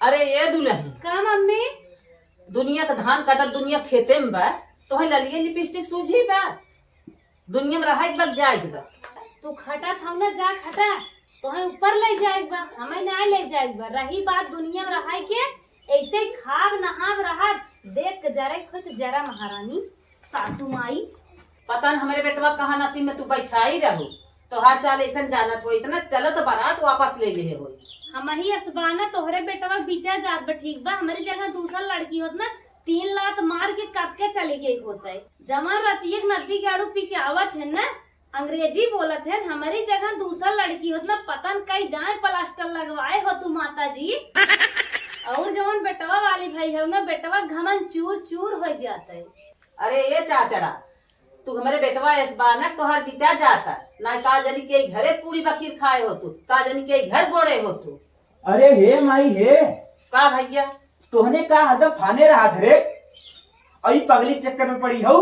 अरे ये दुल्हन, का मम्मी? दुनिया का धान काटत दुनिया खेते में बा, तो है ललिए लिपस्टिक सूझी बा, दुनिया में रहा बग जाए बा। तू खटा था ना, जा खटा, तो है ऊपर ले जाए बा, हमें ना ले जाए बा। रही बात दुनिया में रहा के, ऐसे ही खाब नहाब रहा, देख के जरा खुद जरा महारानी सासू माई। पता न हमारे बेटवा कहाँ नसीब में तू बैठा ही रहू, तो हर चाल ऐसा जानत हो, इतना चलत बारात वापस ले ले हो। हम ही असबाना तोहरे बेटवा बीता जात बा, ठीक बा। हमारी जगह दूसरा लड़की होत ना, 3 लात मार के कब के चली गई होता है। जवान रतिये नदी के आड़ू पी के आवत है ना, अंग्रेजी बोलत है। हमारी जगह दूसरा लड़की होत ना, पतन कई दाएं प्लास्टर लगवाए हो तू माता जी। और जवान बेटवा वाली भाई है ना, बेटवा घमन चूर चूर हो जाता है। अरे ये चाचड़ा, तू हमारे बेटवा ऐसबाना तो हर बीता जाता ना, का जनी के घरे पूरी बखीर खाए हो तू, का जनी के घर गोड़े हो तू। अरे हे माई हे, का भैया तोहने का हदम फाने रहा थे, और ई पगली के चक्कर में पड़ी हो।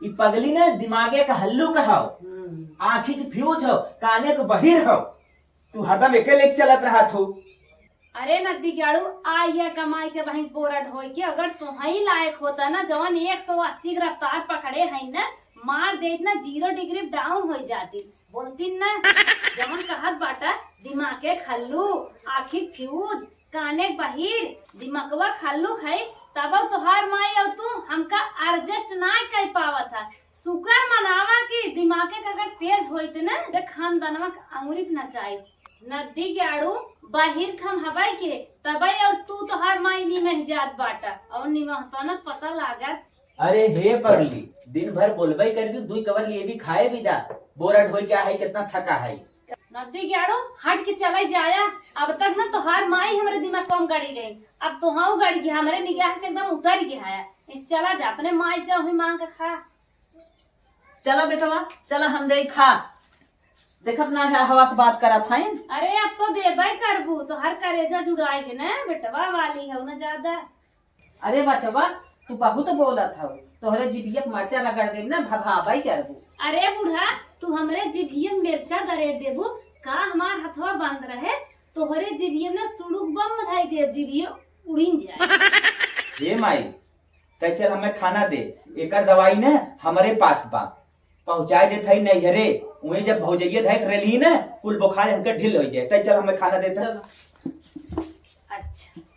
ई पगली ने दिमागे का हल्लू कहाओ, आँखी की फ्यूज हो, काने को बहिर हो, तू हदम एके लेके चलत रहा थू। अरे नदी गाड़ू आइया कमाई के वहीं बोरा ढोई के, अगर तुम्हें लायक होता ना, जवान 180 की रफ्तार पकड़े है ना, मार दे ना 0 डिग्री डाउन हो जाती। बोलती ना जवान कहत बाटा, दिमाग के खल्लू, आखिर फ्यूज, काने बहिर, दिमागवा खल्लू है, तब तोहार माई और तू हमका एडजस्ट ना कर पावा था। शुक्र मनावा की दिमाग के अगर तेज होते ना, खानदानवा अंगुरी न चाहिए। नदी गाड़ू बाहिर खम हवाई के तबई, और तू तो हर माई निमह जात बाटा, और निमहता ना पता लागत। अरे हे पगली, दिन भर बोलबई कर भी, 2 कवर लिए भी खाए भी जा, बोरा ढोई के है, कितना थका है। नदी गाड़ू हट के चला जाया। अब तक ना तो हर माई हमारे दिमाग कम गाड़ी रही, अब तो हाँ गाड़ी गया, हमारे निगाह से एकदम उतर गया है। इस चला जा अपने माई जाओ ही मांग का खा। चला बेटवा चला, हम दे खा, देखत ना है हवा से बात करा था। अरे अब तो देबाई करबू, तो हर करेजा जुड़ाएगे ना, बेटवा वाली है ना ज्यादा। अरे बचवा तू बहुत बोला था, तोहरे जिभियक मर्चा रगड़ देब ना, भभाई करबू। अरे बूढ़ा, तू हमरे जिभियन मिर्चा दरेड़ देबू का, हमार हथवा बंद रहे, तोहरे जिभियन ना सुड़ुक बम बधाई दे, जिभिय उड़ीन जाए। हे माई, कह चल हमें खाना दे, एकर दवाई न हमारे पास बा, पहुँचाए दे थई नहीं हरे, उन्हें जब भौजैया धैक रही ना, कुल बुखार हमके ढिल हो जाए, तय चल हमें खाना देता। चलो। अच्छा